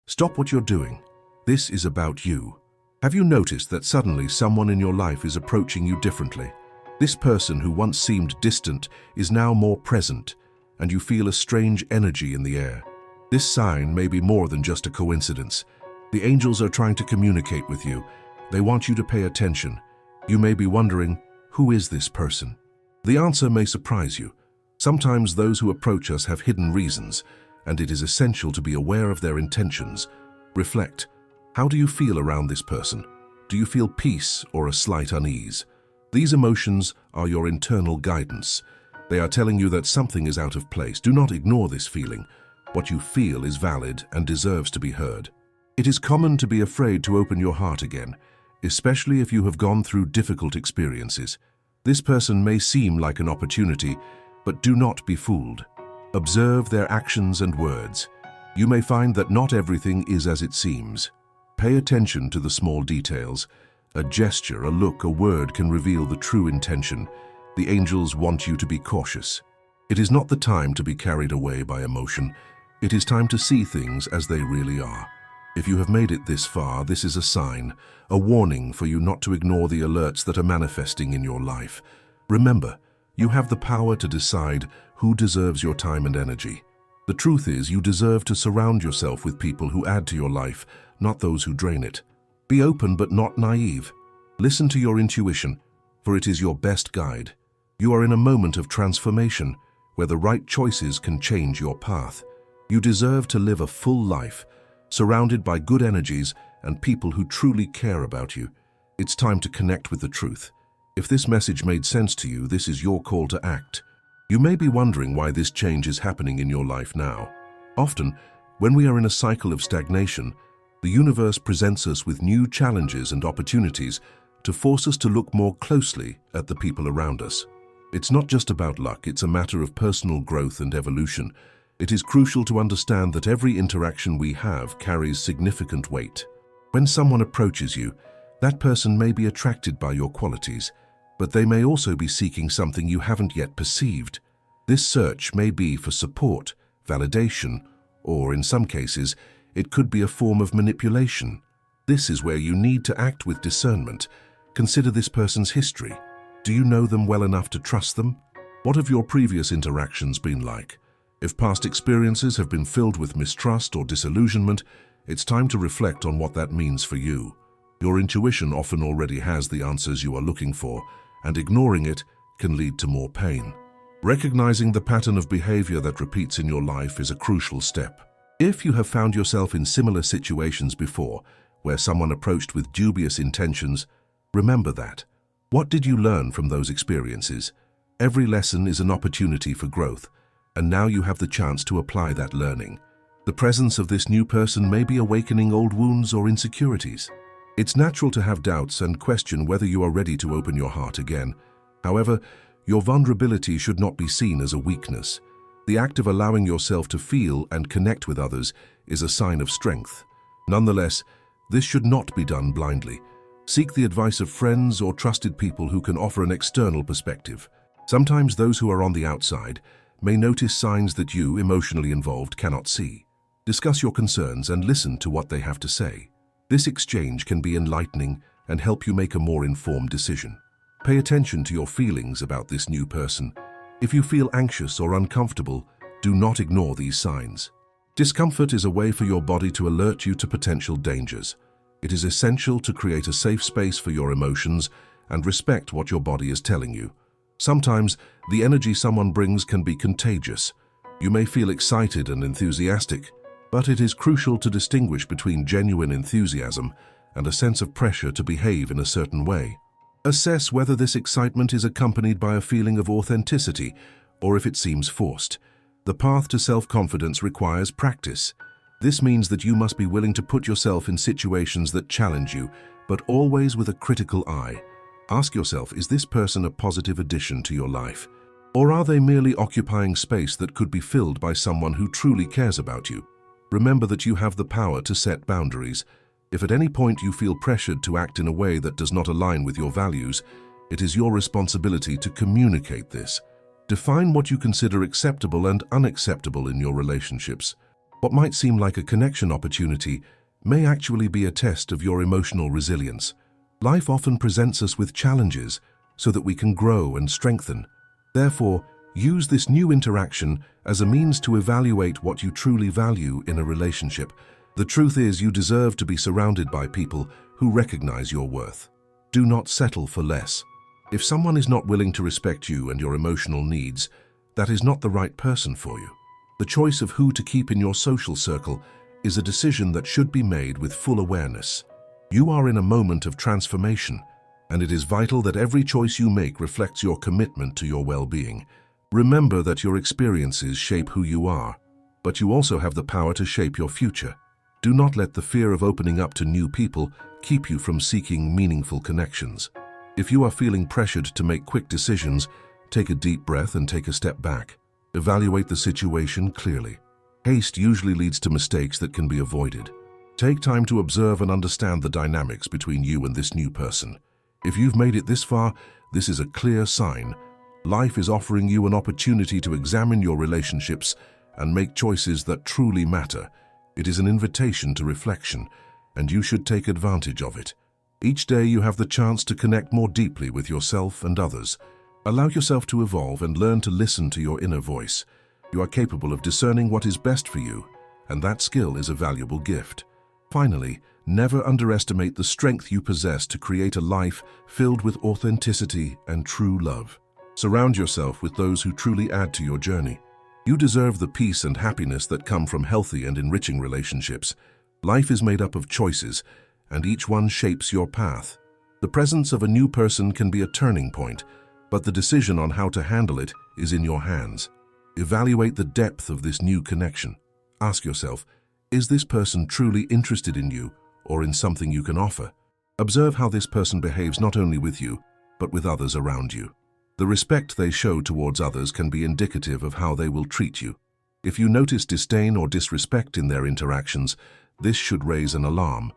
Stop what you're doing. This is about you. Have you noticed that suddenly someone in your life is approaching you differently? This person who once seemed distant is now more present, and you feel a strange energy in the air. This sign may be more than just a coincidence. The angels are trying to communicate with you. They want you to pay attention. You may be wondering, who is this person? The answer may surprise you. Sometimes those who approach us have hidden reasons, and it is essential to be aware of their intentions. Reflect. How do you feel around this person? Do you feel peace or a slight unease? These emotions are your internal guidance. They are telling you that something is out of place. Do not ignore this feeling. What you feel is valid and deserves to be heard. It is common to be afraid to open your heart again, especially if you have gone through difficult experiences. This person may seem like an opportunity, but do not be fooled. Observe their actions and words. You may find that not everything is as it seems. Pay attention to the small details. A gesture, a look, a word can reveal the true intention. The angels want you to be cautious. It is not the time to be carried away by emotion. It is time to see things as they really are. If you have made it this far, this is a sign, a warning for you not to ignore the alerts that are manifesting in your life. Remember, you have the power to decide who deserves your time and energy. The truth is, you deserve to surround yourself with people who add to your life, not those who drain it. Be open but not naive. Listen to your intuition, for it is your best guide. You are in a moment of transformation, where the right choices can change your path. You deserve to live a full life, surrounded by good energies and people who truly care about you. It's time to connect with the truth. If this message made sense to you, this is your call to act. You may be wondering why this change is happening in your life now. Often, when we are in a cycle of stagnation, the universe presents us with new challenges and opportunities to force us to look more closely at the people around us. It's not just about luck, it's a matter of personal growth and evolution. It is crucial to understand that every interaction we have carries significant weight. When someone approaches you, that person may be attracted by your qualities, but they may also be seeking something you haven't yet perceived. This search may be for support, validation, or in some cases, it could be a form of manipulation. This is where you need to act with discernment. Consider this person's history. Do you know them well enough to trust them? What have your previous interactions been like? If past experiences have been filled with mistrust or disillusionment, it's time to reflect on what that means for you. Your intuition often already has the answers you are looking for, and ignoring it can lead to more pain. Recognizing the pattern of behavior that repeats in your life is a crucial step. If you have found yourself in similar situations before, where someone approached with dubious intentions, remember that. What did you learn from those experiences? Every lesson is an opportunity for growth, and now you have the chance to apply that learning. The presence of this new person may be awakening old wounds or insecurities. It's natural to have doubts and question whether you are ready to open your heart again. However, your vulnerability should not be seen as a weakness. The act of allowing yourself to feel and connect with others is a sign of strength. Nonetheless, this should not be done blindly. Seek the advice of friends or trusted people who can offer an external perspective. Sometimes those who are on the outside may notice signs that you, emotionally involved, cannot see. Discuss your concerns and listen to what they have to say. This exchange can be enlightening and help you make a more informed decision. Pay attention to your feelings about this new person. If you feel anxious or uncomfortable, do not ignore these signs. Discomfort is a way for your body to alert you to potential dangers. It is essential to create a safe space for your emotions and respect what your body is telling you. Sometimes, the energy someone brings can be contagious. You may feel excited and enthusiastic, but it is crucial to distinguish between genuine enthusiasm and a sense of pressure to behave in a certain way. Assess whether this excitement is accompanied by a feeling of authenticity or if it seems forced. The path to self-confidence requires practice. This means that you must be willing to put yourself in situations that challenge you, but always with a critical eye. Ask yourself, is this person a positive addition to your life? Or are they merely occupying space that could be filled by someone who truly cares about you? Remember that you have the power to set boundaries. If at any point you feel pressured to act in a way that does not align with your values, it is your responsibility to communicate this. Define what you consider acceptable and unacceptable in your relationships. What might seem like a connection opportunity may actually be a test of your emotional resilience. Life often presents us with challenges so that we can grow and strengthen. Therefore, use this new interaction as a means to evaluate what you truly value in a relationship. The truth is, you deserve to be surrounded by people who recognize your worth. Do not settle for less. If someone is not willing to respect you and your emotional needs, that is not the right person for you. The choice of who to keep in your social circle is a decision that should be made with full awareness. You are in a moment of transformation, and it is vital that every choice you make reflects your commitment to your well-being. Remember that your experiences shape who you are, but you also have the power to shape your future. Do not let the fear of opening up to new people keep you from seeking meaningful connections. If you are feeling pressured to make quick decisions, take a deep breath and take a step back. Evaluate the situation clearly. Haste usually leads to mistakes that can be avoided. Take time to observe and understand the dynamics between you and this new person. If you've made it this far, this is a clear sign. Life is offering you an opportunity to examine your relationships and make choices that truly matter. It is an invitation to reflection, and you should take advantage of it. Each day you have the chance to connect more deeply with yourself and others. Allow yourself to evolve and learn to listen to your inner voice. You are capable of discerning what is best for you, and that skill is a valuable gift. Finally, never underestimate the strength you possess to create a life filled with authenticity and true love. Surround yourself with those who truly add to your journey. You deserve the peace and happiness that come from healthy and enriching relationships. Life is made up of choices, and each one shapes your path. The presence of a new person can be a turning point, but the decision on how to handle it is in your hands. Evaluate the depth of this new connection. Ask yourself, is this person truly interested in you or in something you can offer? Observe how this person behaves not only with you, but with others around you. The respect they show towards others can be indicative of how they will treat you. If you notice disdain or disrespect in their interactions, this should raise an alarm.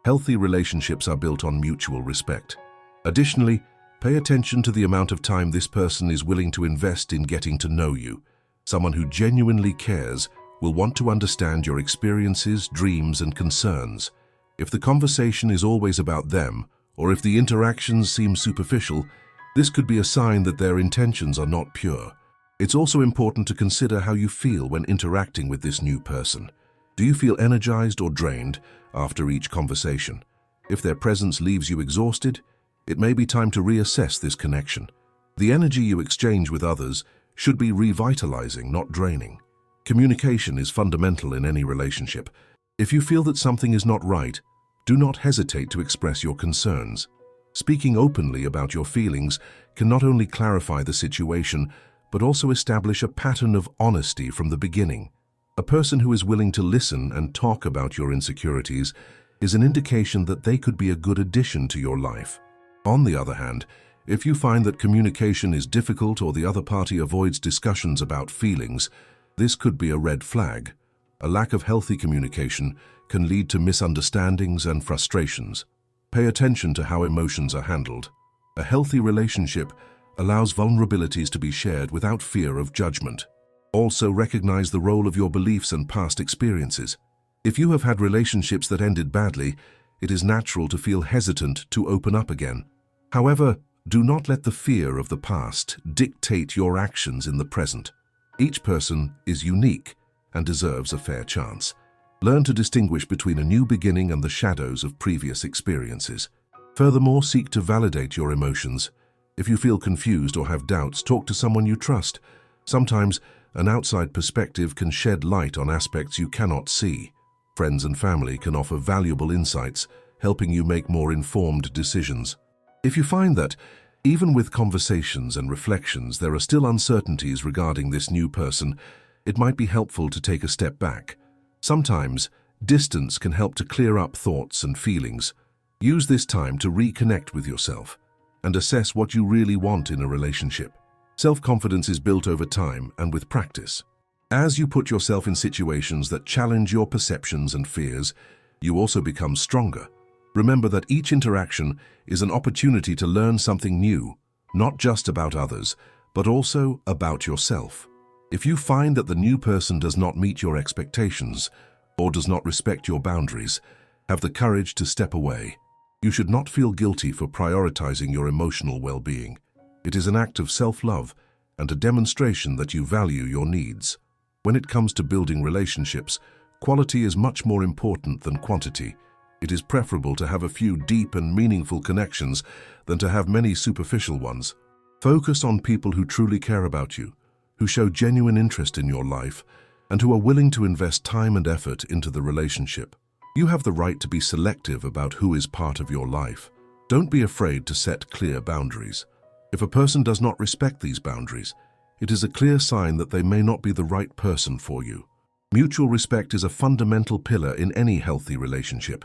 Healthy relationships are built on mutual respect. Additionally, pay attention to the amount of time this person is willing to invest in getting to know you. Someone who genuinely cares will want to understand your experiences, dreams, and concerns. If the conversation is always about them, or if the interactions seem superficial, this could be a sign that their intentions are not pure. It's also important to consider how you feel when interacting with this new person. Do you feel energized or drained after each conversation? If their presence leaves you exhausted, it may be time to reassess this connection. The energy you exchange with others should be revitalizing, not draining. Communication is fundamental in any relationship. If you feel that something is not right, do not hesitate to express your concerns. Speaking openly about your feelings can not only clarify the situation, but also establish a pattern of honesty from the beginning. A person who is willing to listen and talk about your insecurities is an indication that they could be a good addition to your life. On the other hand, if you find that communication is difficult or the other party avoids discussions about feelings, this could be a red flag. A lack of healthy communication can lead to misunderstandings and frustrations. Pay attention to how emotions are handled. A healthy relationship allows vulnerabilities to be shared without fear of judgment. Also recognize the role of your beliefs and past experiences. If you have had relationships that ended badly, it is natural to feel hesitant to open up again. However, do not let the fear of the past dictate your actions in the present. Each person is unique and deserves a fair chance. Learn to distinguish between a new beginning and the shadows of previous experiences. Furthermore, seek to validate your emotions. If you feel confused or have doubts, talk to someone you trust. Sometimes, an outside perspective can shed light on aspects you cannot see. Friends and family can offer valuable insights, helping you make more informed decisions. If you find that, even with conversations and reflections, there are still uncertainties regarding this new person, it might be helpful to take a step back. Sometimes, distance can help to clear up thoughts and feelings. Use this time to reconnect with yourself and assess what you really want in a relationship. Self-confidence is built over time and with practice. As you put yourself in situations that challenge your perceptions and fears, you also become stronger. Remember that each interaction is an opportunity to learn something new, not just about others, but also about yourself. If you find that the new person does not meet your expectations or does not respect your boundaries, have the courage to step away. You should not feel guilty for prioritizing your emotional well-being. It is an act of self-love and a demonstration that you value your needs. When it comes to building relationships, quality is much more important than quantity. It is preferable to have a few deep and meaningful connections than to have many superficial ones. Focus on people who truly care about you, who show genuine interest in your life, and who are willing to invest time and effort into the relationship. You have the right to be selective about who is part of your life. Don't be afraid to set clear boundaries. If a person does not respect these boundaries, it is a clear sign that they may not be the right person for you. Mutual respect is a fundamental pillar in any healthy relationship.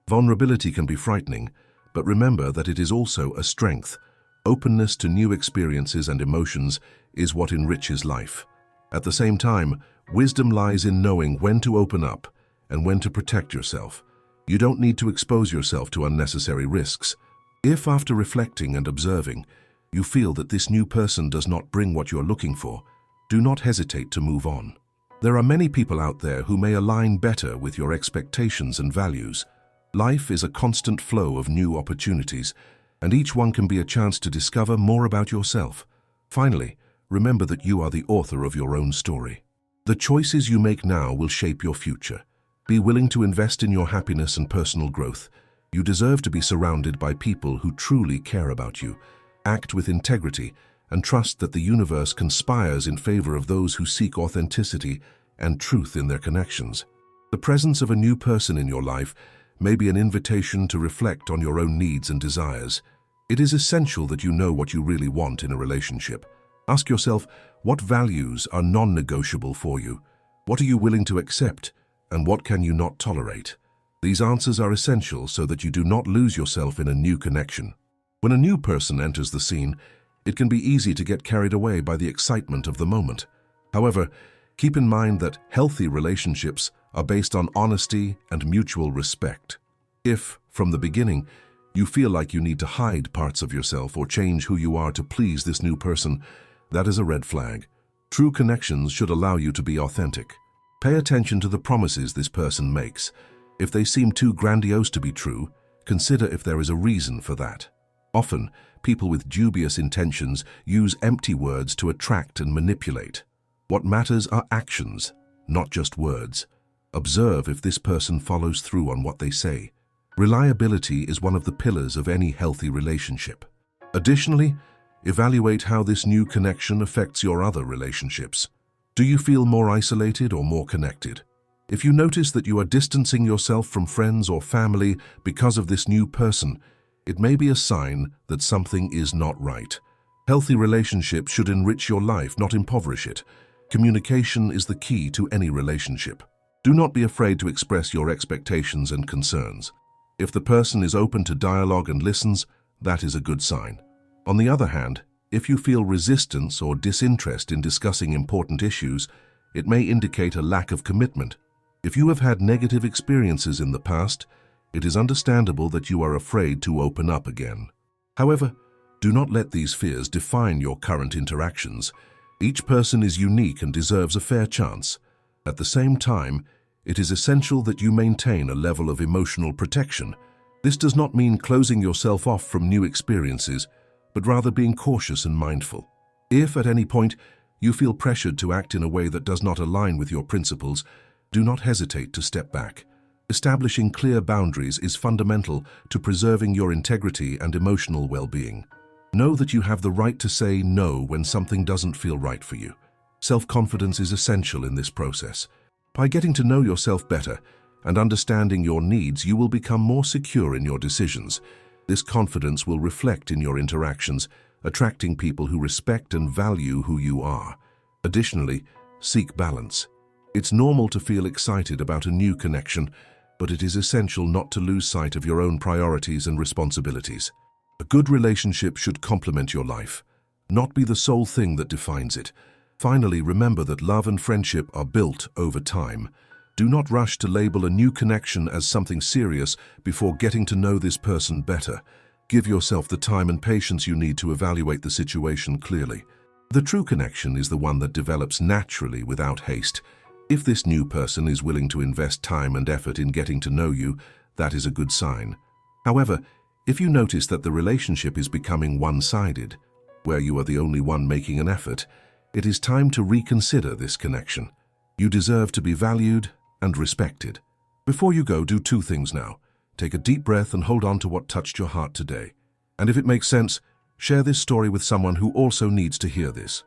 Vulnerability can be frightening, but remember that it is also a strength. Openness to new experiences and emotions is what enriches life. At the same time, wisdom lies in knowing when to open up and when to protect yourself. You don't need to expose yourself to unnecessary risks. If, after reflecting and observing, you feel that this new person does not bring what you're looking for, do not hesitate to move on. There are many people out there who may align better with your expectations and values. Life is a constant flow of new opportunities, and each one can be a chance to discover more about yourself. Finally, remember that you are the author of your own story. The choices you make now will shape your future. Be willing to invest in your happiness and personal growth. You deserve to be surrounded by people who truly care about you. Act with integrity and trust that the universe conspires in favor of those who seek authenticity and truth in their connections. The presence of a new person in your life may be an invitation to reflect on your own needs and desires. It is essential that you know what you really want in a relationship. Ask yourself, what values are non-negotiable for you? What are you willing to accept, and what can you not tolerate? These answers are essential so that you do not lose yourself in a new connection. When a new person enters the scene, it can be easy to get carried away by the excitement of the moment. However, keep in mind that healthy relationships are based on honesty and mutual respect. If, from the beginning, you feel like you need to hide parts of yourself or change who you are to please this new person, that is a red flag. True connections should allow you to be authentic. Pay attention to the promises this person makes. If they seem too grandiose to be true, consider if there is a reason for that. Often, people with dubious intentions use empty words to attract and manipulate. What matters are actions, not just words. Observe if this person follows through on what they say. Reliability is one of the pillars of any healthy relationship. Additionally, evaluate how this new connection affects your other relationships. Do you feel more isolated or more connected? If you notice that you are distancing yourself from friends or family because of this new person, it may be a sign that something is not right. Healthy relationships should enrich your life, not impoverish it. Communication is the key to any relationship. Do not be afraid to express your expectations and concerns. If the person is open to dialogue and listens, that is a good sign. On the other hand, if you feel resistance or disinterest in discussing important issues, it may indicate a lack of commitment. If you have had negative experiences in the past, it is understandable that you are afraid to open up again. However, do not let these fears define your current interactions. Each person is unique and deserves a fair chance. At the same time, it is essential that you maintain a level of emotional protection. This does not mean closing yourself off from new experiences, but rather being cautious and mindful. If at any point you feel pressured to act in a way that does not align with your principles, do not hesitate to step back. Establishing clear boundaries is fundamental to preserving your integrity and emotional well-being. Know that you have the right to say no when something doesn't feel right for you. Self-confidence is essential in this process. By getting to know yourself better and understanding your needs, you will become more secure in your decisions. This confidence will reflect in your interactions, attracting people who respect and value who you are. Additionally, seek balance. It's normal to feel excited about a new connection, but it is essential not to lose sight of your own priorities and responsibilities. A good relationship should complement your life, not be the sole thing that defines it. Finally, remember that love and friendship are built over time. Do not rush to label a new connection as something serious before getting to know this person better. Give yourself the time and patience you need to evaluate the situation clearly. The true connection is the one that develops naturally without haste. If this new person is willing to invest time and effort in getting to know you, that is a good sign. However, if you notice that the relationship is becoming one-sided, where you are the only one making an effort, it is time to reconsider this connection. You deserve to be valued and respected. Before you go, do two things now. Take a deep breath and hold on to what touched your heart today. And if it makes sense, share this story with someone who also needs to hear this.